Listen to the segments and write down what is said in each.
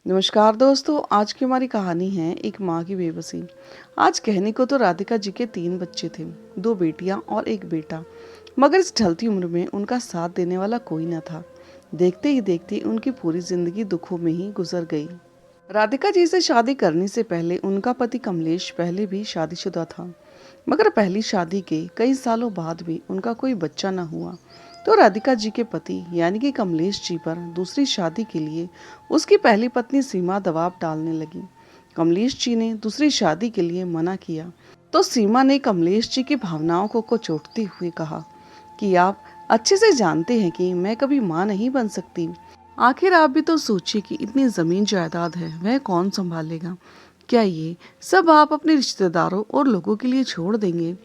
नमस्कार दोस्तों, आज की हमारी कहानी है एक माँ की बेबसी। आज कहने को तो राधिका जी के 3 बच्चे थे, 2 बेटियां और 1 बेटा। मगर इस ढलती उम्र में उनका साथ देने वाला कोई न था। देखते ही देखते उनकी पूरी जिंदगी दुखों में ही गुजर गई। राधिका जी से शादी करने से पहले उनका पति कमलेश पहले भी शादीशुदा था। मगर पहली शादी के कई सालों बाद भी उनका कोई बच्चा न हुआ, तो राधिका जी के पति यानी कि कमलेश जी पर दूसरी शादी के लिए उसकी पहली पत्नी सीमा दबाव डालने लगी। कमलेश जी ने दूसरी शादी के लिए मना किया, तो सीमा ने कमलेश जी की भावनाओं को चोटते हुए कहा कि आप अच्छे से जानते हैं कि मैं कभी माँ नहीं बन सकती। आखिर आप भी तो सोचिए कि इतनी जमीन जायदाद है, वह कौन संभालेगा। क्या ये सब आप अपने रिश्तेदारों और लोगों के लिए छोड़ देंगे?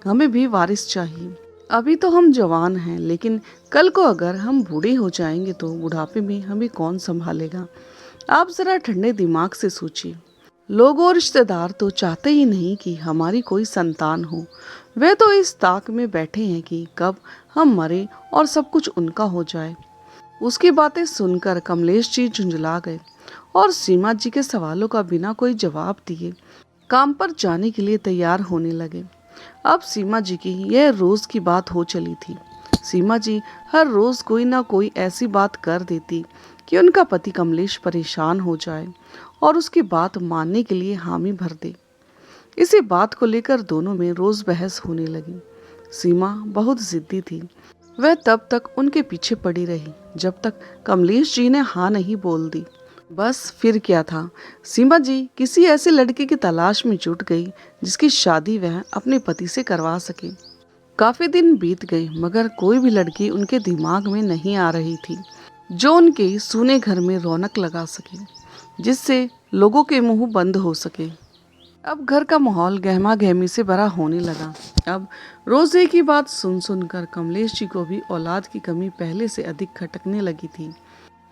हमें भी वारिस चाहिए। अभी तो हम जवान हैं, लेकिन कल को अगर हम बूढ़े हो जाएंगे तो बुढ़ापे में हमें कौन संभालेगा। आप जरा ठंडे दिमाग से सोचिए। लोग और रिश्तेदार तो चाहते ही नहीं कि हमारी कोई संतान हो। वे तो इस ताक में बैठे हैं कि कब हम मरे और सब कुछ उनका हो जाए। उसकी बातें सुनकर कमलेश जी झुंझला गए और सीमा जी के सवालों का बिना कोई जवाब दिए काम पर जाने के लिए तैयार होने लगे। अब सीमा जी की यह रोज की बात हो चली थी। सीमा जी हर रोज कोई ना कोई ऐसी बात कर देती कि उनका पति कमलेश परेशान हो जाए और उसकी बात मानने के लिए हामी भर दे। इसी बात को लेकर दोनों में रोज बहस होने लगी। सीमा बहुत जिद्दी थी। वह तब तक उनके पीछे पड़ी रही जब तक कमलेश जी ने हाँ नहीं बोल दी। बस फिर क्या था, सीमा जी किसी ऐसे लड़के की तलाश में जुट गई जिसकी शादी वह अपने पति से करवा सके। काफी दिन बीत गए मगर कोई भी लड़की उनके दिमाग में नहीं आ रही थी जो उनके सूने घर में रौनक लगा सके, जिससे लोगों के मुंह बंद हो सके। अब घर का माहौल गहमा गहमी से भरा होने लगा। अब रोज एक ही बात सुन सुनकर कमलेश जी को भी औलाद की कमी पहले से अधिक खटकने लगी थी।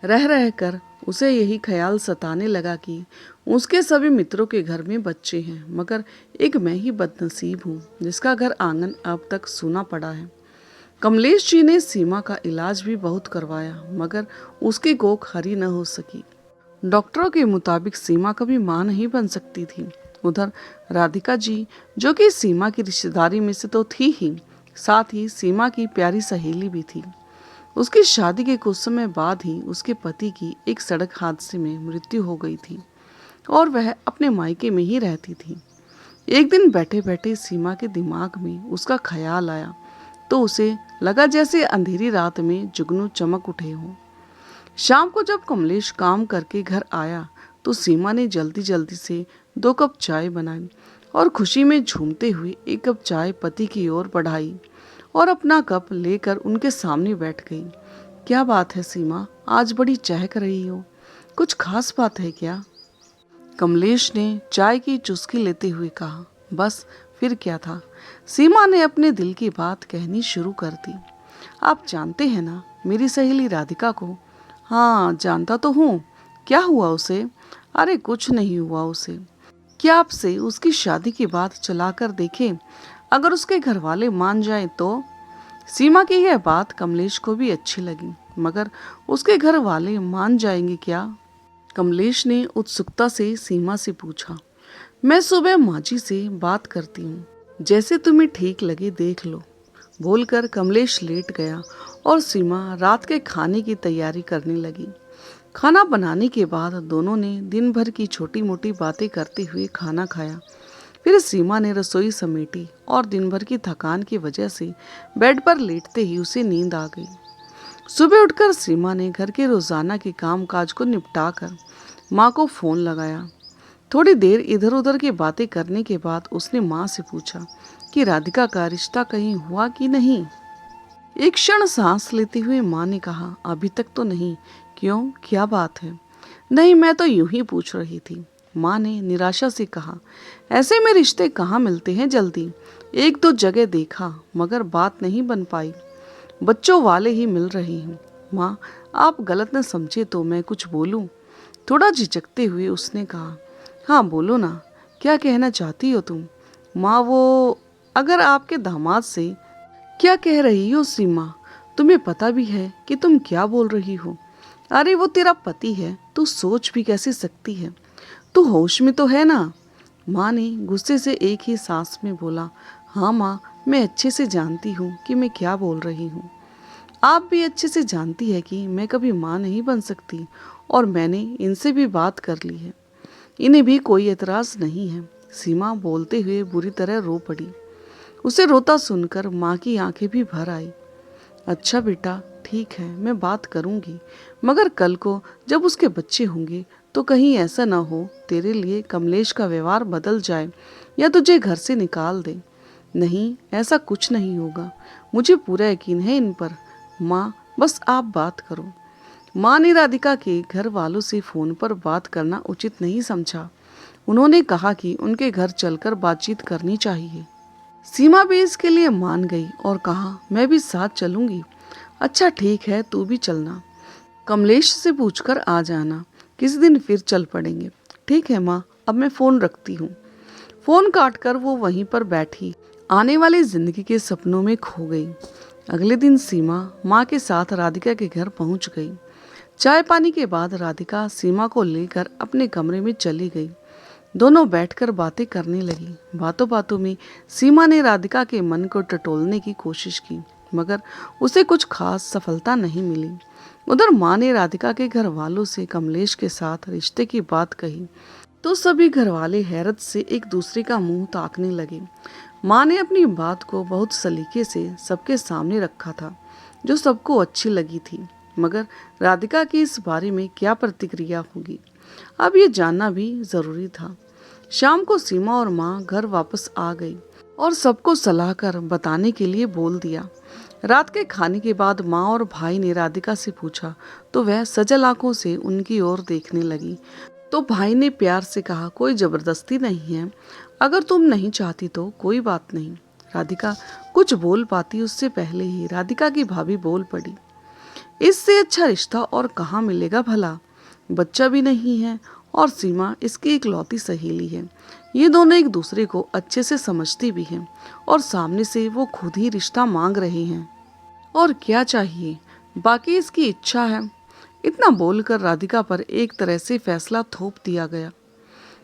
रह रह कर उसे यही ख्याल सताने लगा कि उसके सभी मित्रों के घर में बच्चे हैं, मगर एक मैं ही बदनसीब हूँ जिसका घर आंगन अब तक सूना पड़ा है। कमलेश जी ने सीमा का इलाज भी बहुत करवाया मगर उसकी कोख हरी न हो सकी। डॉक्टरों के मुताबिक सीमा कभी मां नहीं बन सकती थी। उधर राधिका जी, जो कि सीमा की रिश्तेदारी में से तो थी ही, साथ ही सीमा की प्यारी सहेली भी थी। उसकी शादी के कुछ समय बाद ही उसके पति की एक सड़क हादसे में मृत्यु हो गई थी और वह अपने मायके में ही रहती थी। एक दिन बैठे बैठे सीमा के दिमाग में उसका ख्याल आया तो उसे लगा जैसे अंधेरी रात में जुगनू चमक उठे हों। शाम को जब कमलेश काम करके घर आया तो सीमा ने जल्दी जल्दी से 2 कप चाय बनाई और खुशी में झूमते हुए 1 कप चाय पति की ओर बढ़ाई और अपना कप लेकर उनके सामने बैठ गई। क्या बात है सीमा, आज बड़ी चहक रही हो, कुछ खास बात है क्या? कमलेश ने चाय की चुस्की लेते हुए कहा। बस फिर क्या था, सीमा ने अपने दिल की बात कहनी शुरू कर दी। आप जानते हैं ना मेरी सहेली राधिका को? हाँ जानता तो हूँ। क्या हुआ उसे? अरे कुछ नहीं हुआ उसे। क्या आपसे उसकी शादी की बात चलाकर देखें, अगर उसके घर वाले मान जाएं तो? सीमा की यह बात कमलेश को भी अच्छी लगी, मगर उसके घर वाले मान जाएंगे क्या? कमलेश ने उत्सुकता से सीमा से पूछा। मैं सुबह माँ जी से बात करती हूँ, जैसे तुम्हें ठीक लगे देख लो, बोलकर कमलेश लेट गया और सीमा रात के खाने की तैयारी करने लगी। खाना बनाने के बाद दोनों ने दिन भर की छोटी मोटी बातें करते हुए खाना खाया। फिर सीमा ने रसोई समेटी और दिन भर की थकान की वजह से बेड पर लेटते ही उसे नींद आ गई। सुबह उठकर सीमा ने घर के रोजाना के काम काज को निपटाकर माँ को फोन लगाया। थोड़ी देर इधर उधर की बातें करने के बाद उसने माँ से पूछा कि राधिका का रिश्ता कहीं हुआ कि नहीं। एक क्षण सांस लेते हुए माँ ने कहा, अभी तक तो नहीं। क्यों, क्या बात है? नहीं, मैं तो यूं ही पूछ रही थी, माँ ने निराशा से कहा। ऐसे में रिश्ते कहाँ मिलते हैं जल्दी, 1-2 जगह देखा मगर बात नहीं बन पाई। बच्चों वाले ही मिल रहे हैं। माँ, आप गलत न समझे तो मैं कुछ बोलूं? थोड़ा झिझकते हुए उसने कहा। हाँ बोलो ना, क्या कहना चाहती हो तुम? माँ, वो अगर आपके दामाद से। क्या कह रही हो सीमा? तुम्हें पता भी है कि तुम क्या बोल रही हो? अरे वो तेरा पति है, तू सोच भी कैसे सकती है? तू होश में तो है ना? माँ ने गुस्से से एक ही सांस में बोला, हाँ माँ, मैं अच्छे से जानती हूँ कि मैं क्या बोल रही हूँ। आप भी अच्छे से जानती है कि मैं कभी माँ नहीं बन सकती, और मैंने इनसे भी बात कर ली है। इन्हें भी कोई एतराज नहीं है। सीमा बोलते हुए बुरी तरह रो पड़ी। उसे रोता सुनकर माँ की आंखें भी भर आई। अच्छा बेटा, ठीक है, मैं बात करूंगी, मगर कल को जब उसके बच्चे होंगे तो कहीं ऐसा ना हो तेरे लिए कमलेश का व्यवहार बदल जाए या तुझे घर से निकाल दे। नहीं, ऐसा कुछ नहीं होगा, मुझे पूरा यकीन है इन पर। माँ, बस आप बात करो। माँ ने राधिका के घर वालों से फोन पर बात करना उचित नहीं समझा। उन्होंने कहा कि उनके घर चलकर बातचीत करनी चाहिए। सीमा भी इसके लिए मान गई और कहा, मैं भी साथ चलूंगी। अच्छा ठीक है, तू भी चलना। कमलेश से पूछकर आ जाना, किसी दिन फिर चल पड़ेंगे। ठीक है माँ, अब मैं फोन रखती हूँ। फोन काटकर वो वहीं पर बैठी आने वाली जिंदगी के सपनों में खो गई। अगले दिन सीमा माँ के साथ राधिका के घर पहुंच गई। चाय पानी के बाद राधिका सीमा को लेकर अपने कमरे में चली गई। दोनों बैठकर बातें करने लगी। बातों बातों में सीमा ने राधिका के मन को टटोलने की कोशिश की, मगर उसे कुछ खास सफलता नहीं मिली। उधर माँ ने राधिका के घर वालों से कमलेश के साथ रिश्ते की बात कही तो सभी घर वाले हैरत से एक दूसरे का मुंह ताकने लगे। माँ ने अपनी बात को बहुत सलीके से सबके सामने रखा था, जो सबको अच्छी लगी थी, मगर राधिका की इस बारे में क्या प्रतिक्रिया होगी, अब ये जानना भी जरूरी था। शाम को सीमा और माँ घर वापस आ गई और सबको सलाह कर बताने के लिए बोल दिया। रात के खाने के बाद माँ और भाई ने राधिका से पूछा तो वह सजल आंखों से उनकी ओर देखने लगी। तो भाई ने प्यार से कहा, कोई जबरदस्ती नहीं है, अगर तुम नहीं चाहती तो कोई बात नहीं। राधिका कुछ बोल पाती उससे पहले ही राधिका की भाभी बोल पड़ी, इससे अच्छा रिश्ता और कहाँ मिलेगा भला? बच्चा भी नहीं है और सीमा इसकी इकलौती सहेली है। ये दोनों एक दूसरे को अच्छे से समझती भी हैं और सामने से वो खुद ही रिश्ता मांग रहे हैं। और क्या चाहिए, बाकी इसकी इच्छा है। इतना बोलकर राधिका पर एक तरह से फैसला थोप दिया गया।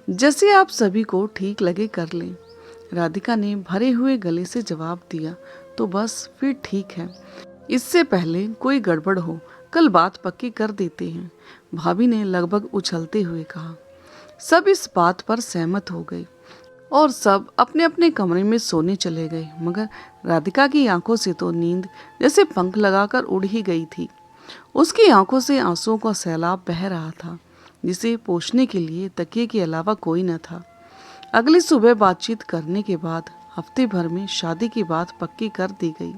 जैसे आप सभी को ठीक लगे कर लें। राधिका ने भरे हुए गले से जवाब दिया, तो बस फिर ठीक है। इससे पहले कोई गड़बड़ हो, कल बात पक्की कर देते हैं, भाभी ने लगभग उछलते हुए कहा। सब इस बात पर सहमत हो गए और सब अपने अपने कमरे में सोने चले गए, मगर राधिका की आंखों से तो नींद जैसे पंख लगाकर उड़ ही गई थी। उसकी आंखों से आंसुओं का सैलाब बह रहा था, जिसे पोंछने के लिए तकिए के अलावा कोई न था। अगली सुबह बातचीत करने के बाद हफ्ते भर में शादी की बात पक्की कर दी गई।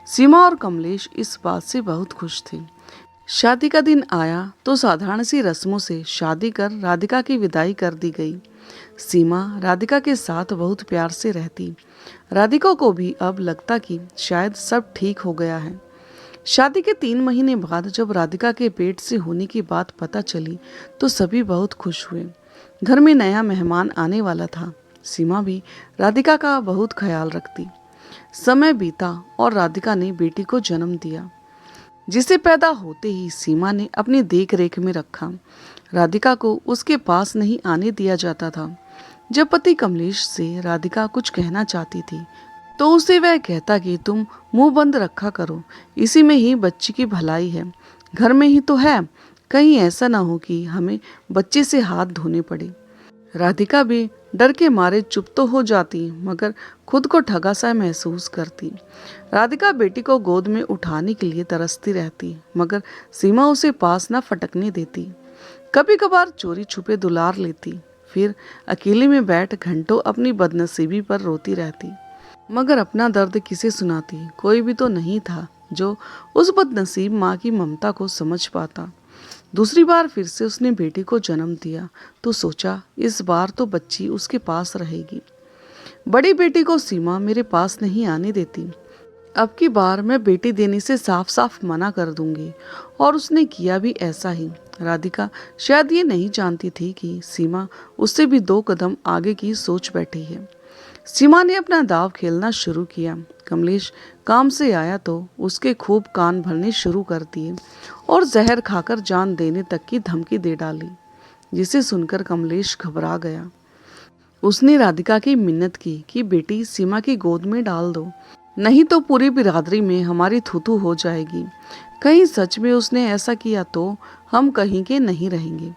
सीमा और कमलेश इस बात से बहुत खुश थे। शादी का दिन आया तो साधारण सी रस्मों से शादी कर राधिका की विदाई कर दी गई। सीमा राधिका के साथ बहुत प्यार से रहती। राधिका को भी अब लगता कि शायद सब ठीक हो गया है। शादी के 3 महीने बाद जब राधिका के पेट से होने की बात पता चली तो सभी बहुत खुश हुए। घर में नया मेहमान आने वाला था। सीमा भी राधिका का बहुत ख्याल रखती। समय बीता और राधिका ने बेटी को जन्म दिया, जिसे पैदा होते ही सीमा ने अपनी देख रेख में रखा। राधिका को उसके पास नहीं आने दिया जाता था। जब पति कमलेश से राधिका कुछ कहना चाहती थी तो उसे वह कहता कि तुम मुंह बंद रखा करो, इसी में ही बच्ची की भलाई है, घर में ही तो है, कहीं ऐसा ना हो कि हमें बच्चे से हाथ धोने पड़े। राधिका भी डर के मारे चुप तो हो जाती, मगर खुद को ठगा सा महसूस करती। राधिका बेटी को गोद में उठाने के लिए तरसती रहती, मगर सीमा उसे पास न फटकने देती। कभी कभार चोरी छुपे दुलार लेती, फिर अकेले में बैठ घंटों अपनी बदनसीबी पर रोती रहती, मगर अपना दर्द किसे सुनाती? कोई भी तो नहीं था जो उस बदनसीब माँ की ममता को समझ पाता। दूसरी बार फिर से उसने बेटी को जन्म दिया तो सोचा इस बार तो बच्ची उसके पास रहेगी। बड़ी बेटी को सीमा मेरे पास नहीं आने देती। अब की बार मैं बेटी देने से साफ साफ मना कर दूंगी, और उसने किया भी ऐसा ही। राधिका शायद ये नहीं जानती थी कि सीमा उससे भी 2 कदम आगे की सोच बैठी है। सीमा ने अपना दाव खेलना शुरू किया। कमलेश काम से आया तो उसके खूब कान भरने शुरू कर दिए और जहर खाकर जान देने तक की धमकी दे डाली, जिसे सुनकर कमलेश घबरा गया। उसने राधिका की मिन्नत की कि बेटी सीमा की गोद में डाल दो, नहीं तो पूरी बिरादरी में हमारी थूथू हो जाएगी। कहीं सच में उसने ऐसा किया तो हम कहीं के नहीं रहेंगे।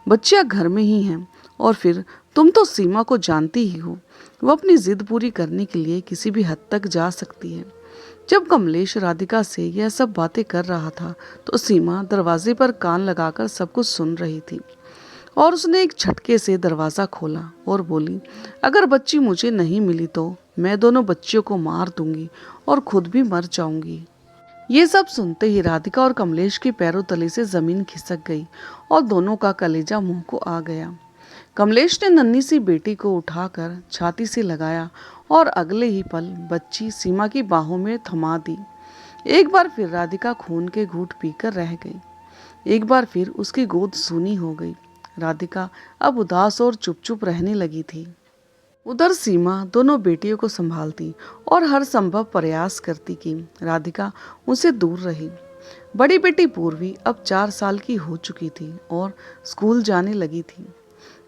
बच्चियां घर में ही हैं, और फिर तुम तो सीमा को जानती ही हो, वो अपनी जिद पूरी करने के लिए किसी भी हद तक जा सकती है। जब कमलेश राधिका से यह सब बातें कर रहा था तो सीमा दरवाजे पर कान लगाकर सब कुछ सुन रही थी, और उसने एक झटके से दरवाजा खोला और बोली, अगर बच्ची मुझे नहीं मिली तो मैं दोनों बच्चियों को मार दूंगी और खुद भी मर जाऊंगी। ये सब सुनते ही राधिका और कमलेश के पैरों तले से जमीन खिसक गई और दोनों का कलेजा मुंह को आ गया। कमलेश ने नन्ही सी बेटी को उठाकर छाती से लगाया और अगले ही पल बच्ची सीमा की बाहों में थमा दी। एक बार फिर राधिका खून के घूंट पीकर रह गई। एक बार फिर उसकी गोद सूनी हो गई। राधिका अब उदास और चुप चुप रहने लगी थी। उधर सीमा दोनों बेटियों को संभालती और हर संभव प्रयास करती कि राधिका उनसे दूर रही। बड़ी बेटी पूर्वी अब 4 साल की हो चुकी थी और स्कूल जाने लगी थी।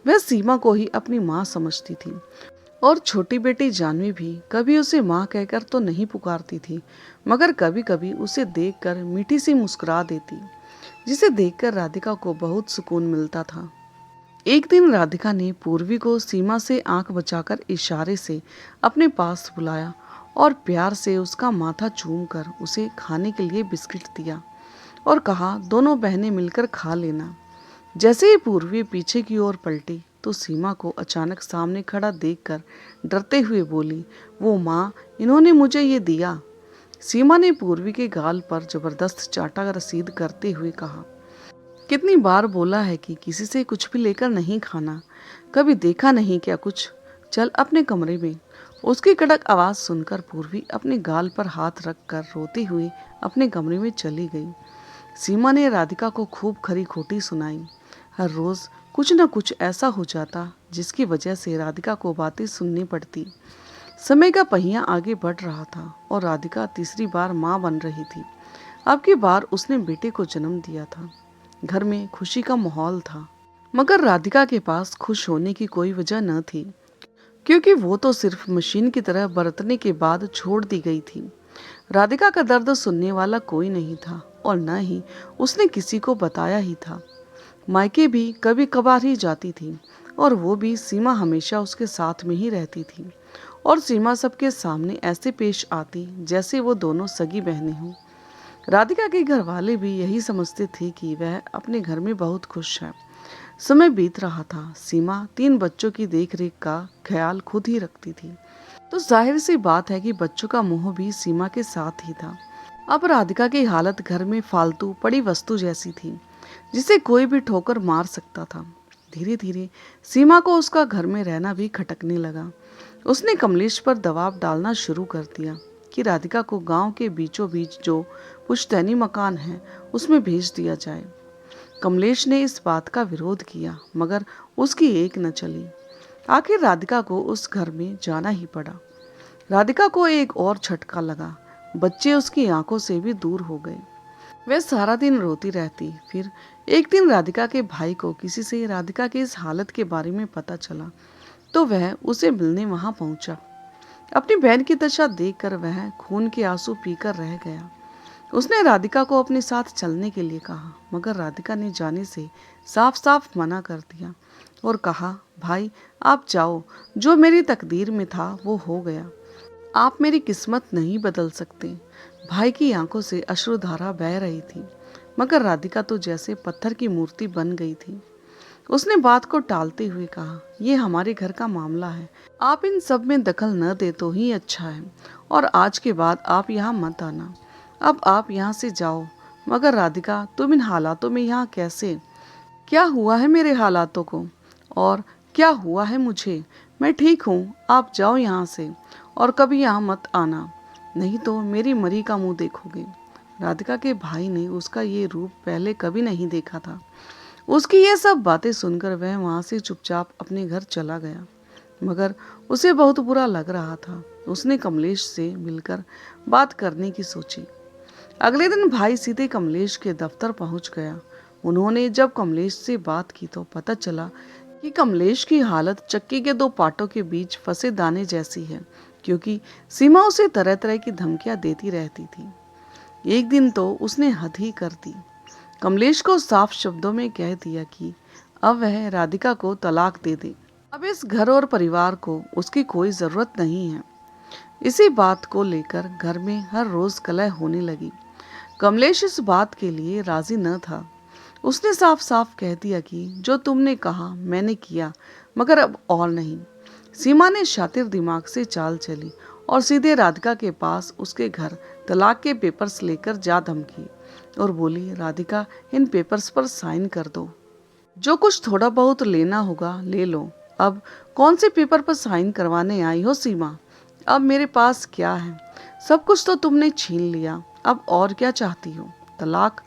वह सीमा को ही अपनी माँ समझती थी, और छोटी बेटी जानवी भी कभी उसे माँ कहकर तो नहीं पुकारती थी, मगर कभी कभी उसे देखकर मीठी सी मुस्कुरा देती, जिसे देखकर राधिका को बहुत सुकून मिलता था। एक दिन राधिका ने पूर्वी को सीमा से आंख बचाकर इशारे से अपने पास बुलाया और प्यार से उसका माथा चूमकर उसे खाने के लिए बिस्किट दिया और कहा, दोनों बहनें मिलकर खा लेना। जैसे ही पूर्वी पीछे की ओर पलटी तो सीमा को अचानक सामने खड़ा देखकर डरते हुए बोली, वो माँ, इन्होंने मुझे ये दिया। सीमा ने पूर्वी के गाल पर जबरदस्त चाटा रसीद करते हुए कहा, कितनी बार बोला है कि किसी से कुछ भी लेकर नहीं खाना, कभी देखा नहीं क्या कुछ, चल अपने कमरे में। उसकी कड़क आवाज सुनकर पूर्वी अपने गाल पर हाथ रखकर रोती हुई अपने कमरे में चली गई। सीमा ने राधिका को खूब खरी खोटी सुनाई। हर रोज कुछ न कुछ ऐसा हो जाता जिसकी वजह से राधिका को बातें सुननी पड़ती। समय का पहिया आगे बढ़ रहा था और राधिका तीसरी बार माँ बन रही थी। अब की बार उसने बेटे को जन्म दिया था। घर में खुशी का माहौल था, मगर राधिका के पास खुश होने की कोई वजह न थी, क्योंकि वो तो सिर्फ मशीन की तरह बरतने के बाद छोड़ दी गई थी। राधिका का दर्द सुनने वाला कोई नहीं था और न ही उसने किसी को बताया ही था। मायके भी कभी कभार ही जाती थी, और वो भी सीमा हमेशा उसके साथ में ही रहती थी, और सीमा सबके सामने ऐसे पेश आती जैसे वो दोनों सगी बहनें हों। राधिका के घर वाले भी यही समझते थे कि वह अपने घर में बहुत खुश है। समय बीत रहा था। सीमा 3 बच्चों की देखरेख का ख्याल खुद ही रखती थी, तो जाहिर सी बात है कि बच्चों का मोह भी सीमा के साथ ही था। अब राधिका की हालत घर में फालतू पड़ी वस्तु जैसी थी, जिसे कोई भी ठोकर मार सकता था। धीरे धीरे सीमा को उसका घर में रहना भी खटकने लगा। उसने कमलेश पर दबाव डालना शुरू कर दिया कि राधिका को गांव के बीचों बीच जो पुश्तैनी मकान है उसमें भेज दिया जाए। कमलेश ने इस बात का विरोध किया, मगर उसकी एक न चली। आखिर राधिका को उस घर में जाना ही पड़ा। राधिका को एक और झटका लगा। बच्चे उसकी आंखों से भी दूर हो गए। वह सारा दिन रोती रहती। फिर एक दिन राधिका के भाई को किसी से राधिका की इस हालत के बारे में पता चला, तो वह उसे मिलने वहां पहुंचा। अपनी बहन की दशा देखकर वह खून के आंसू पीकर रह गया। उसने राधिका को अपने साथ चलने के लिए कहा, मगर राधिका ने जाने से साफ साफ मना कर दिया और कहा, भाई आप जाओ, जो मेरी तकदीर में था वो हो गया, आप मेरी किस्मत नहीं बदल सकते। भाई की आंखों से अश्रुधारा बह रही थी, मगर राधिका तो जैसे पत्थर की मूर्ति बन गई थी। उसने बात को टालते हुए कहा, ये हमारे घर का मामला है, आप इन सब में दखल न दे तो ही अच्छा है, और आज के बाद आप यहाँ मत आना। अब आप यहाँ से जाओ। मगर राधिका, तुम इन हालातों में यहाँ कैसे? क्या हुआ है मेरे हालातों को, और क्या हुआ है मुझे? मैं ठीक हूँ, आप जाओ यहाँ से और कभी यहाँ मत आना, नहीं तो मेरी मरी का मुंह देखोगे। राधिका के भाई ने उसका ये रूप पहले कभी नहीं देखा था। उसकी ये सब बातें सुनकर वह वहां से चुपचाप अपने घर चला गया। मगर उसे बहुत बुरा लग रहा था। उसने कमलेश से मिलकर बात करने की सोची। अगले दिन भाई सीधे कमलेश के दफ्तर पहुंच गया। उन्होंने जब कमलेश से बात की तो पता चला कि कमलेश की हालत चक्की के दो पाटों के बीच फंसे दाने जैसी है, क्योंकि सीमा उसे तरह तरह की धमकियां देती रहती थी। एक दिन तो उसने हद ही कर दी। कमलेश को साफ शब्दों में कह दिया कि अब वह राधिका को तलाक दे दे। अब इस घर और परिवार को उसकी कोई जरूरत नहीं है। इसी बात को लेकर घर में हर रोज कलह होने लगी। कमलेश इस बात के लिए राजी न था। उसने साफ साफ कह दिया कि जो तुमने कहा मैंने किया, मगर अब और नहीं। सीमा ने शातिर दिमाग से चाल चली और सीधे राधिका के पास उसके घर तलाक के पेपर्स लेकर जा धमकी और बोली, राधिका इन पेपर्स पर साइन कर दो। जो कुछ थोड़ा बहुत लेना होगा ले लो। अब कौन से पेपर पर साइन करवाने आई हो सीमा? अब मेरे पास क्या है? सब कुछ तो तुमने छीन लिया। अब और क्या चाहती हो? तलाक?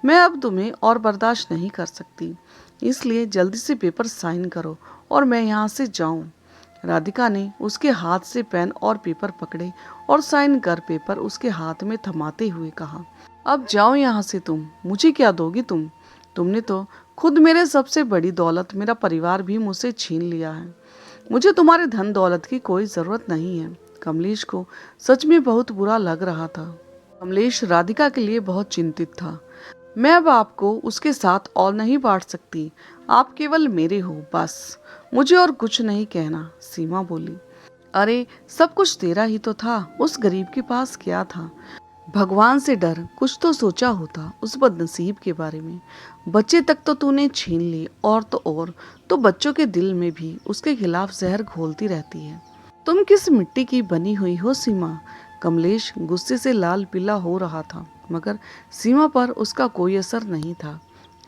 मैं अब तुम्हें और बर्दाश्त नहीं कर सकती, इसलिए जल्दी से पेपर साइन करो और मैं यहाँ से जाऊँ। राधिका ने उसके हाथ से पेन और पेपर पकड़े और साइन कर पेपर उसके हाथ में थमाते हुए कहा, अब जाओ यहाँ से तुम। मुझे क्या दोगी तुम? तुमने तो खुद मेरे सबसे बड़ी दौलत मेरा परिवार भी मुझसे छीन लिया है। मुझे तुम्हारे धन दौलत की कोई ज़रूरत नहीं है। कमलेश को सच में बहुत बुरा लग रहा था। कमलेश राधिका के लिए बहुत चिंतित था। मैं अब आपको उसके साथ और नहीं बांट सकती। आप केवल मेरे हो, बस। मुझे और कुछ नहीं कहना, सीमा बोली। अरे सब कुछ तेरा ही तो था। उस गरीब के पास क्या था? भगवान से डर, कुछ तो सोचा होता उस बदनसीब के बारे में। बच्चे तक तो तूने छीन ली, और तो बच्चों के दिल में भी उसके खिलाफ जहर घोलती रहती है। तुम किस मिट्टी की बनी हुई हो सीमा? कमलेश गुस्से से लाल पीला हो रहा था, मगर सीमा पर उसका कोई असर नहीं था।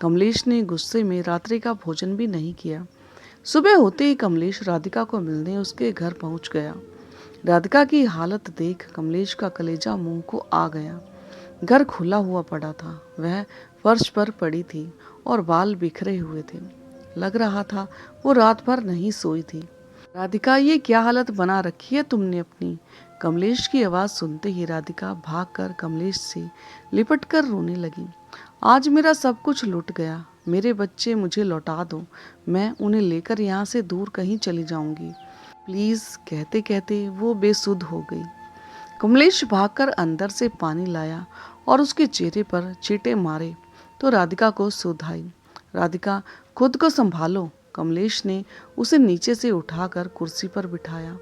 कमलेश ने गुस्से में रात्रि का भोजन भी नहीं किया। सुबह होते ही कमलेश राधिका को मिलने उसके घर पहुंच गया। राधिका की हालत देख कमलेश का कलेजा मुंह को आ गया। घर खुला हुआ पड़ा था। वह फर्श पर पड़ी थी और बाल बिखरे हुए थे। लग रहा था वो रात भर नहीं सोई थी। राधिका, ये क्या हालत बना रखी है तुमने अपनी? कमलेश की आवाज़ सुनते ही राधिका भागकर कमलेश से लिपट कर रोने लगी। आज मेरा सब कुछ लुट गया। मेरे बच्चे मुझे लौटा दो। मैं उन्हें लेकर यहाँ से दूर कहीं चली जाऊंगी, प्लीज। कहते कहते वो बेसुध हो गई। कमलेश भागकर अंदर से पानी लाया और उसके चेहरे पर छींटे मारे तो राधिका को सुध आई। राधिका, खुद को संभालो। कमलेश ने उसे नीचे से उठाकर कुर्सी पर बिठाया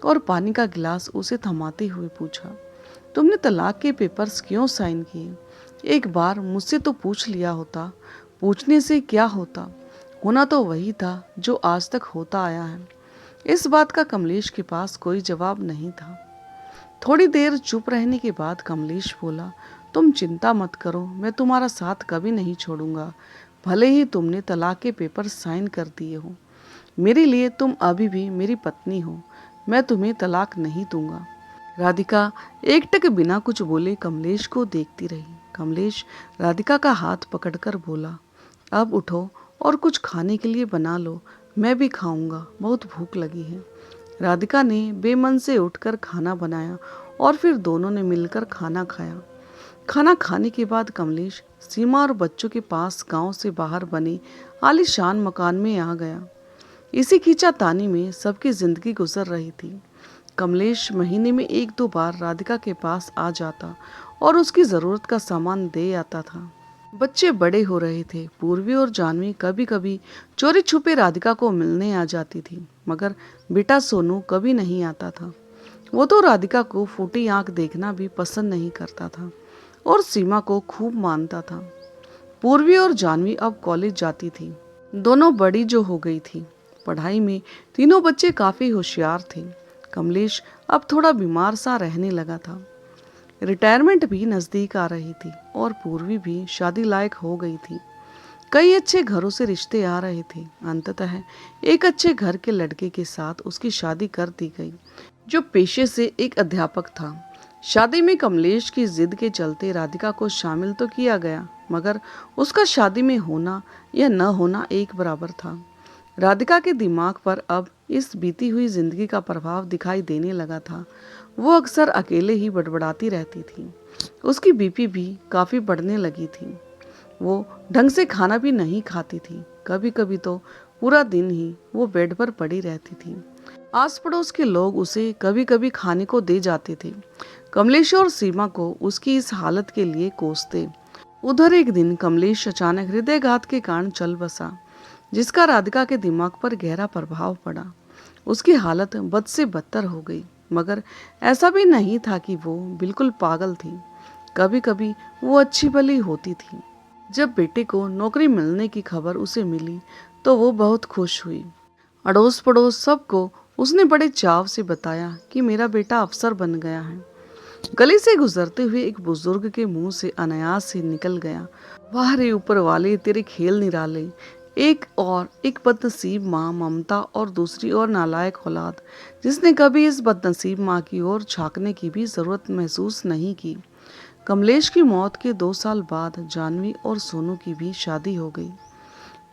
और पानी का गिलास उसे थमाते हुए पूछा, तुमने तलाक के पेपर्स क्यों साइन किए? एक बार मुझसे तो पूछ लिया होता। पूछने से क्या होता? होना तो वही था जो आज तक होता आया है। इस बात का कमलेश के पास कोई जवाब नहीं था। थोड़ी देर चुप रहने के बाद कमलेश बोला, तुम चिंता मत करो, मैं तुम्हारा साथ कभी नहीं छोड़ूंगा। भले ही तुमने तलाक के पेपर साइन कर दिए हो, मेरे लिए तुम अभी भी मेरी पत्नी हो। मैं तुम्हें तलाक नहीं दूंगा। राधिका एकटक बिना कुछ बोले कमलेश को देखती रही। कमलेश राधिका का हाथ पकड़कर बोला, अब उठो और कुछ खाने के लिए बना लो, मैं भी खाऊंगा, बहुत भूख लगी है। राधिका ने बेमन से उठकर खाना बनाया और फिर दोनों ने मिलकर खाना खाया। खाना खाने के बाद कमलेश सीमा और बच्चों के पास गांव से बाहर बने आलीशान मकान में आ गया। इसी खींचातानी में सबकी जिंदगी गुजर रही थी। कमलेश महीने में एक दो बार राधिका के पास आ जाता और उसकी ज़रूरत का सामान दे आता था। बच्चे बड़े हो रहे थे। पूर्वी और जानवी कभी कभी चोरी छुपे राधिका को मिलने आ जाती थी, मगर बेटा सोनू कभी नहीं आता था। वो तो राधिका को फूटी आंख देखना भी पसंद नहीं करता था और सीमा को खूब मानता था। पूर्वी और जानवी अब कॉलेज जाती थी। दोनों बड़ी जो हो गई थी। पढ़ाई में तीनों बच्चे काफ़ी होशियार थे। कमलेश अब थोड़ा बीमार सा रहने लगा था। रिटायरमेंट भी नज़दीक आ रही थी और पूर्वी भी शादी लायक हो गई थी। कई अच्छे घरों से रिश्ते आ रहे थे। अंततः एक अच्छे घर के लड़के के साथ उसकी शादी कर दी गई, जो पेशे से एक अध्यापक था। शादी में कमलेश की जिद के चलते राधिका को शामिल तो किया गया, मगर उसका शादी में होना या न होना एक बराबर था। राधिका के दिमाग पर अब इस बीती हुई जिंदगी का प्रभाव दिखाई देने लगा था। वो अक्सर अकेले ही बड़बड़ाती रहती थी। उसकी बीपी भी काफी बढ़ने लगी थी। वो ढंग से खाना भी नहीं खाती थी। कभी कभी तो पूरा दिन ही वो बेड पर पड़ी रहती थी। आस पड़ोस के लोग उसे कभी कभी खाने को दे जाते थे। कमलेश और सीमा को उसकी इस हालत के लिए कोसते। उधर एक दिन कमलेश अचानक हृदयघात के कारण चल बसा, जिसका राधिका के दिमाग पर गहरा प्रभाव पड़ा। उसकी हालत बद से बदतर हो गई, मगर ऐसा भी नहीं था कि वो बिल्कुल पागल थी। कभी कभी वो अच्छी भली होती थी। जब बेटे को नौकरी मिलने की खबर उसे मिली तो वो बहुत खुश हुई। अड़ोस पड़ोस सबको उसने बड़े चाव से बताया कि मेरा बेटा अफसर बन गया है। गली से गुजरते हुए एक बुजुर्ग के मुंह से अनायास से निकल गया, वाह रे ऊपर वाले तेरे खेल निराले। एक बदनसीब माँ ममता और दूसरी ओर नालायक औलाद, जिसने कभी इस बदनसीब माँ की ओर झांकने की भी जरूरत महसूस नहीं की। कमलेश की मौत के 2 साल बाद जानवी और सोनू की भी शादी हो गई।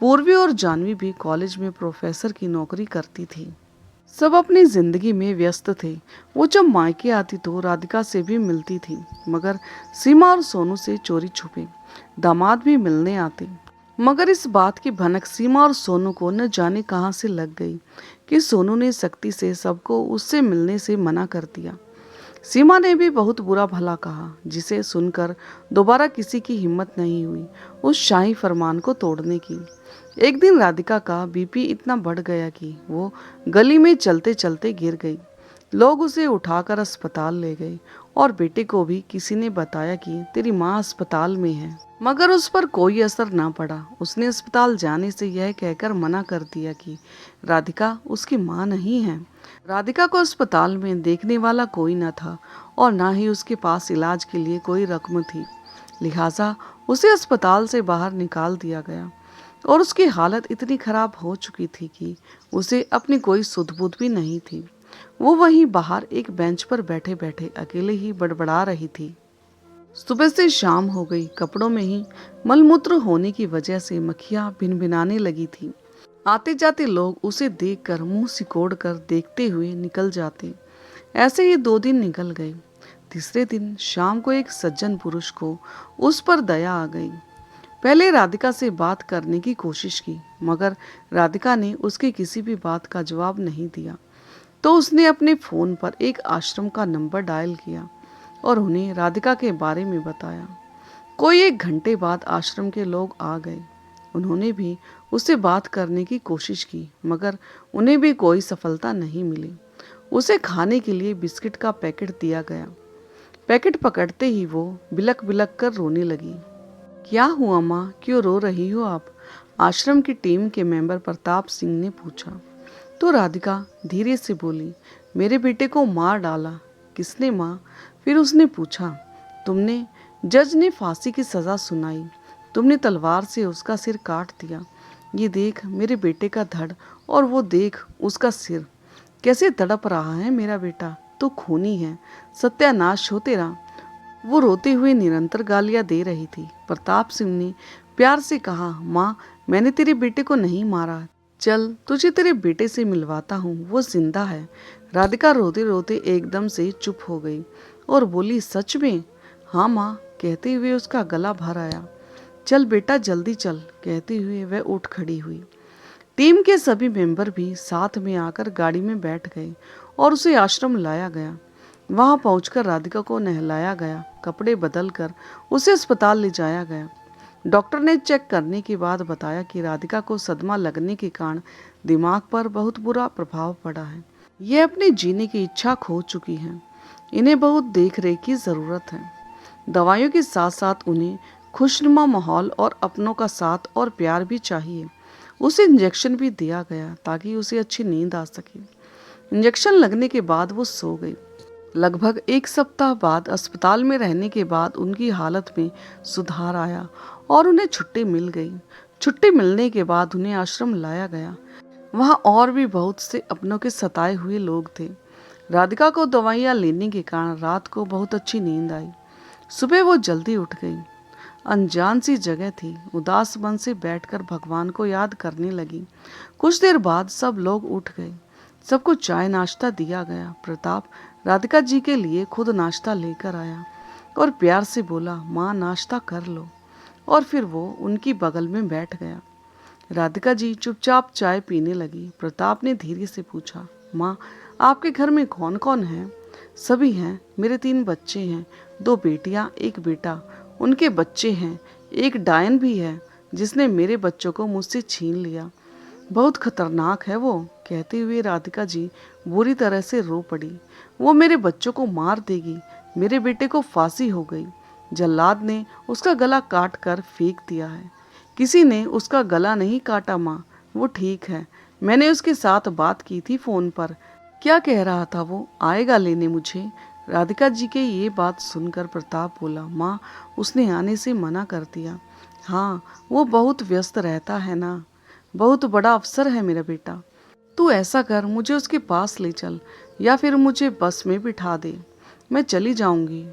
पूर्वी और जानवी भी कॉलेज में प्रोफेसर की नौकरी करती थी। सब अपनी जिंदगी में व्यस्त थे। वो जब मायके आती तो राधिका से भी मिलती थी, मगर सीमा और सोनू से चोरी छुपे। दामाद भी मिलने आते, मगर इस बात की भनक सीमा और सोनू को न जाने कहां से लग गई कि सोनू ने सख्ती से सबको उससे मिलने से मना कर दिया। सीमा ने भी बहुत बुरा भला कहा, जिसे सुनकर दोबारा किसी की हिम्मत नहीं हुई उस शाही फरमान को तोड़ने की। एक दिन राधिका का बीपी इतना बढ़ गया कि वो गली में चलते चलते गिर गई। लोग उसे उठाकर अस्पताल ले गए और बेटे को भी किसी ने बताया कि तेरी माँ अस्पताल में है, मगर उस पर कोई असर ना पड़ा। उसने अस्पताल जाने से यह कहकर मना कर दिया कि राधिका उसकी माँ नहीं है। राधिका को अस्पताल में देखने वाला कोई न था और ना ही उसके पास इलाज के लिए कोई रकम थी। लिहाजा उसे अस्पताल से बाहर निकाल दिया गया और उसकी हालत इतनी खराब हो चुकी थी कि उसे अपनी कोई सुध बुध भी नहीं थी। वो वहीं बाहर एक बेंच पर बैठे बैठे अकेले ही बड़बड़ा रही थी। सुबह से शाम हो गई। कपड़ों में ही मलमूत्र होने की वजह से मक्खियां भिनभिनाने लगी थी। आते जाते लोग उसे देखकर मुंह सिकोड़ कर देखते हुए निकल जाते। ऐसे ही 2 दिन निकल गए। तीसरे दिन शाम को एक सज्जन पुरुष को उस पर दया आ गई। पहले राधिका से बात करने की कोशिश की, मगर राधिका ने उसकी किसी भी बात का जवाब नहीं दिया। तो उसने अपने फोन पर एक आश्रम का नंबर डायल किया और उन्हें राधिका के बारे में बताया। कोई 1 घंटे बाद आश्रम के लोग आ गए। उन्होंने भी उससे बात करने की कोशिश की, मगर उन्हें भी कोई सफलता नहीं मिली। उसे खाने के लिए बिस्किट का पैकेट दिया गया। पैकेट पकड़ते ही वो बिलक बिलक कर रोने लगी। क्या हुआ माँ, क्यों रो रही हो आप? आश्रम की टीम के मेंबर प्रताप सिंह ने पूछा। तो राधिका धीरे से बोली, मेरे बेटे को मार डाला। किसने माँ? फिर उसने पूछा। तुमने। जज ने फांसी की सजा सुनाई। तुमने तलवार से उसका सिर काट दिया। ये देख मेरे बेटे का धड़ और वो देख उसका सिर, कैसे तड़प रहा है मेरा बेटा। तो खूनी है, सत्यानाश हो तेरा। वो रोते हुए निरंतर गालियां दे रही थी। प्रताप सिंह ने प्यार से कहा, माँ मैंने तेरे बेटे को नहीं मारा। चल तुझे तेरे बेटे से मिलवाता हूँ, वो जिंदा है। राधिका रोते रोते एकदम से चुप हो गई और बोली, सच में? हाँ माँ, कहते हुए उसका गला भर आया। चल बेटा जल्दी चल, कहते हुए वह उठ खड़ी हुई। टीम के सभी मेंबर भी साथ में आकर गाड़ी में बैठ गए और उसे आश्रम लाया गया। वहां पहुंचकर राधिका को नहलाया गया, कपड़े बदलकर उसे अस्पताल ले जाया गया। डॉक्टर ने चेक करने के बाद बताया कि राधिका को सदमा लगने के कारण दिमाग पर बहुत बुरा प्रभाव पड़ा है। ये अपने जीने की इच्छा खो चुकी हैं। इन्हें बहुत देख रेख की जरूरत है। दवाइयों के साथ साथ उन्हें खुशनुमा माहौल और अपनों का साथ और प्यार भी चाहिए। उसे इंजेक्शन भी दिया गया ताकि उसे अच्छी नींद आ सके। इंजेक्शन लगने के बाद वो सो गई। लगभग 1 सप्ताह बाद अस्पताल में रहने के बाद उनकी हालत में सुधार आया और उन्हें छुट्टी मिल गई। छुट्टी मिलने के बाद उन्हें आश्रम लाया गया। वहाँ और भी बहुत से अपनों के सताए हुए लोग थे। राधिका को दवाइयाँ लेने के कारण रात को बहुत अच्छी नींद आई। सुबह वो जल्दी उठ गई। अनजान सी जगह थी। उदास मन से बैठकर भगवान को याद करने लगी। कुछ देर बाद सब लोग उठ गए। सबको चाय नाश्ता दिया गया। प्रताप राधिका जी के लिए खुद नाश्ता लेकर आया और प्यार से बोला, माँ नाश्ता कर लो। और फिर वो उनकी बगल में बैठ गया। राधिका जी चुपचाप चाय पीने लगी। प्रताप ने धीरे से पूछा, माँ आपके घर में कौन कौन है? सभी हैं। मेरे 3 बच्चे हैं, 2 बेटियां, 1 बेटा। उनके बच्चे हैं। एक डायन भी है जिसने मेरे बच्चों को मुझसे छीन लिया। बहुत खतरनाक है वो। कहते हुए राधिका जी बुरी तरह से रो पड़ी। वो मेरे बच्चों को मार देगी। मेरे बेटे को फांसी हो गई। जल्लाद ने उसका गला काट कर फेंक दिया है। किसी ने उसका गला नहीं काटा माँ, वो ठीक है। मैंने उसके साथ बात की थी फोन पर। क्या कह रहा था वो? आएगा लेने मुझे। राधिका जी के ये बात सुनकर प्रताप बोला, माँ उसने आने से मना कर दिया। हाँ वो बहुत व्यस्त रहता है ना, बहुत बड़ा अफसर है मेरा बेटा। तू ऐसा कर, मुझे उसके पास ले चल या फिर मुझे बस में बिठा दे, मैं चली जाऊंगी।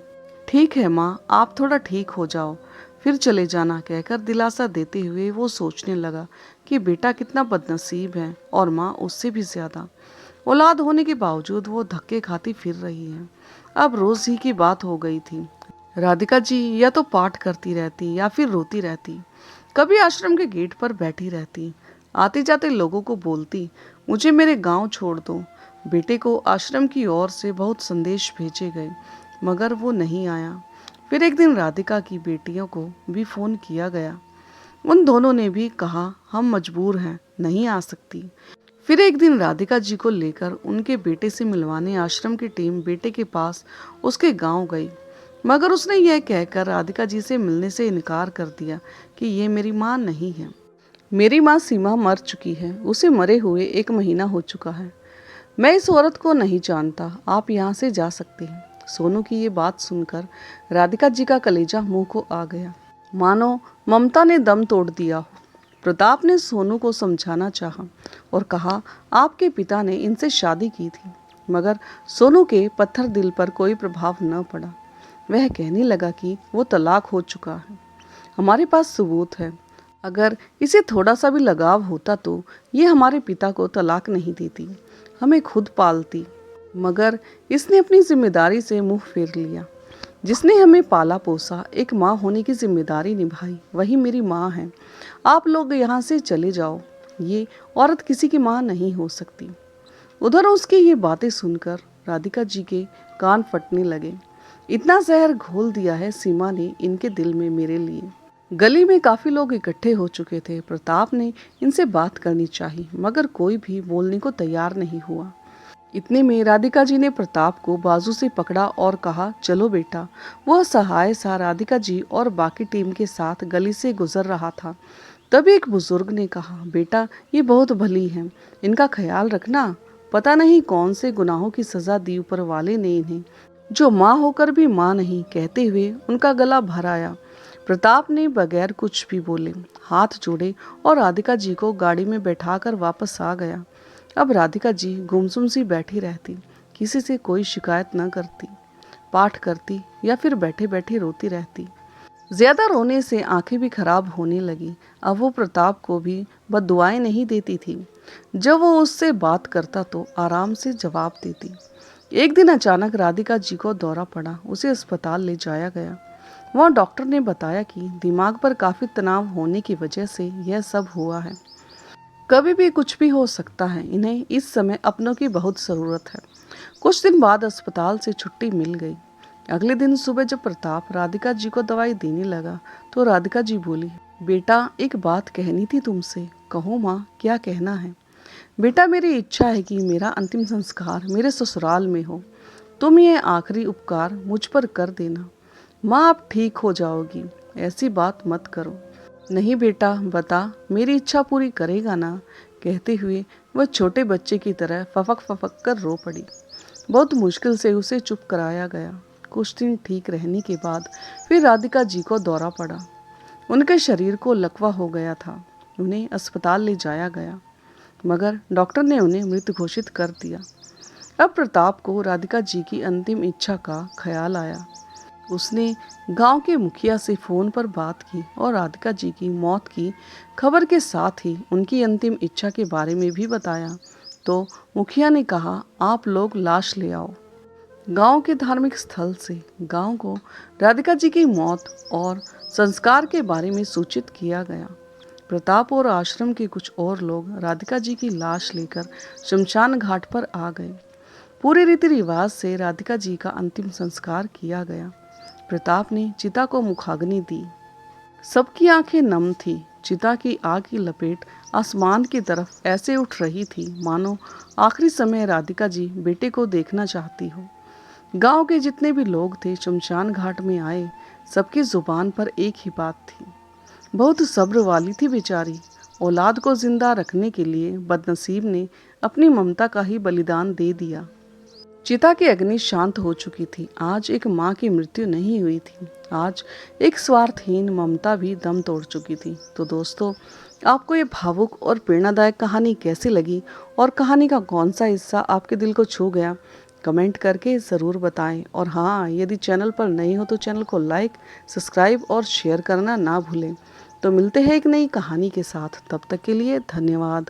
ठीक है माँ, आप थोड़ा ठीक हो जाओ फिर चले जाना, कहकर दिलासा देते हुए वो सोचने लगा कि बेटा कितना बदनसीब है और माँ उससे भी ज्यादा। औलाद होने के बावजूद वो धक्के खाती फिर रही है। अब रोज ही की बात हो गई थी। राधिका जी या तो पाठ करती रहती या फिर रोती रहती। कभी आश्रम के गेट पर बैठी रहती, आते जाते लोगों को बोलती, मुझे मेरे गांव छोड़ दो। बेटे को आश्रम की ओर से बहुत संदेश भेजे गए मगर वो नहीं आया। फिर एक दिन राधिका की बेटियों को भी फोन किया गया। उन दोनों ने भी कहा हम मजबूर हैं, नहीं आ सकती। फिर एक दिन राधिका जी को लेकर उनके बेटे से मिलवाने आश्रम की टीम बेटे के पास उसके गांव गई, मगर उसने यह कहकर राधिका जी से मिलने से इनकार कर दिया कि ये मेरी माँ नहीं है। मेरी माँ सीमा मर चुकी है, उसे मरे हुए 1 महीना हो चुका है। मैं इस औरत को नहीं जानता, आप यहाँ से जा सकते हैं। सोनू की ये बात सुनकर राधिका जी का कलेजा मुंह को आ गया, मानो ममता ने दम तोड़ दिया हो। प्रताप ने सोनू को समझाना चाहा और कहा, आपके पिता ने इनसे शादी की थी। मगर सोनू के पत्थर दिल पर कोई प्रभाव न पड़ा। वह कहने लगा कि वो तलाक हो चुका है। हमारे पास सबूत है। अगर इसे थोड़ा सा भी लगाव होता तो ये हमारे पिता को तलाक नहीं देती, हमें खुद पालती। मगर इसने अपनी जिम्मेदारी से मुंह फेर लिया। जिसने हमें पाला पोसा, एक माँ होने की जिम्मेदारी निभाई, वही मेरी माँ है। आप लोग यहाँ से चले जाओ, ये औरत किसी की माँ नहीं हो सकती। उधर उसकी ये बातें सुनकर राधिका जी के कान फटने लगे। इतना जहर घोल दिया है सीमा ने इनके दिल में मेरे लिए। गली में काफी लोग इकट्ठे हो चुके थे। प्रताप ने इनसे बात करनी चाहिए मगर कोई भी बोलने को तैयार नहीं हुआ। इतने में राधिका जी ने प्रताप को बाजू से पकड़ा और कहा, चलो बेटा। वह सहाय सा राधिका जी और बाकी टीम के साथ गली से गुजर रहा था। तभी एक बुजुर्ग ने कहा, बेटा ये बहुत भली हैं, इनका ख्याल रखना। पता नहीं कौन से गुनाहों की सजा दी ऊपर वाले ने इन्हें, जो माँ होकर भी माँ नहीं। कहते हुए उनका गला भर आया। प्रताप ने बगैर कुछ भी बोले हाथ जोड़े और राधिका जी को गाड़ी में बैठाकर वापस आ गया। अब राधिका जी गुमसुम सी बैठी रहती, किसी से कोई शिकायत न करती, पाठ करती या फिर बैठे बैठे रोती रहती। ज्यादा रोने से आंखें भी खराब होने लगी। अब वो प्रताप को भी बद्दुआएं नहीं देती थी। जब वो उससे बात करता तो आराम से जवाब देती। एक दिन अचानक राधिका जी को दौरा पड़ा, उसे अस्पताल ले जाया गया। वहाँ डॉक्टर ने बताया कि दिमाग पर काफी तनाव होने की वजह से यह सब हुआ है। कभी भी कुछ भी हो सकता है, इन्हें इस समय अपनों की बहुत ज़रूरत है। कुछ दिन बाद अस्पताल से छुट्टी मिल गई। अगले दिन सुबह जब प्रताप राधिका जी को दवाई देने लगा तो राधिका जी बोली, बेटा एक बात कहनी थी तुमसे। कहो माँ, क्या कहना है? बेटा मेरी इच्छा है कि मेरा अंतिम संस्कार मेरे ससुराल में हो। तुम ये आखिरी उपकार मुझ पर कर देना। माँ आप ठीक हो जाओगी, ऐसी बात मत करो। नहीं बेटा बता, मेरी इच्छा पूरी करेगा ना? कहते हुए वह छोटे बच्चे की तरह फपक फपक कर रो पड़ी। बहुत मुश्किल से उसे चुप कराया गया। कुछ दिन ठीक रहने के बाद फिर राधिका जी को दौरा पड़ा। उनके शरीर को लकवा हो गया था। उन्हें अस्पताल ले जाया गया मगर डॉक्टर ने उन्हें मृत घोषित कर दिया। अब प्रताप को राधिका जी की अंतिम इच्छा का ख्याल आया। उसने गांव के मुखिया से फोन पर बात की और राधिका जी की मौत की खबर के साथ ही उनकी अंतिम इच्छा के बारे में भी बताया। तो मुखिया ने कहा, आप लोग लाश ले आओ। गांव के धार्मिक स्थल से गांव को राधिका जी की मौत और संस्कार के बारे में सूचित किया गया। प्रताप और आश्रम के कुछ और लोग राधिका जी की लाश लेकर शमशान घाट पर आ गए। पूरे रीति रिवाज से राधिका जी का अंतिम संस्कार किया गया। प्रताप ने चिता को मुखाग्नि दी। सबकी आंखें नम थी। चिता की आग की लपेट आसमान की तरफ ऐसे उठ रही थी मानो आखिरी समय राधिका जी बेटे को देखना चाहती हो। गांव के जितने भी लोग थे शमशान घाट में आए। सबकी जुबान पर एक ही बात थी, बहुत सब्र वाली थी बेचारी। औलाद को जिंदा रखने के लिए बदनसीब ने अपनी ममता का ही बलिदान दे दिया। चिता की अग्नि शांत हो चुकी थी। आज एक माँ की मृत्यु नहीं हुई थी, आज एक स्वार्थहीन ममता भी दम तोड़ चुकी थी। तो दोस्तों, आपको ये भावुक और प्रेरणादायक कहानी कैसी लगी और कहानी का कौन सा हिस्सा आपके दिल को छू गया, कमेंट करके ज़रूर बताएं। और हाँ, यदि चैनल पर नए हो तो चैनल को लाइक, सब्सक्राइब और शेयर करना ना भूलें। तो मिलते हैं एक नई कहानी के साथ, तब तक के लिए धन्यवाद।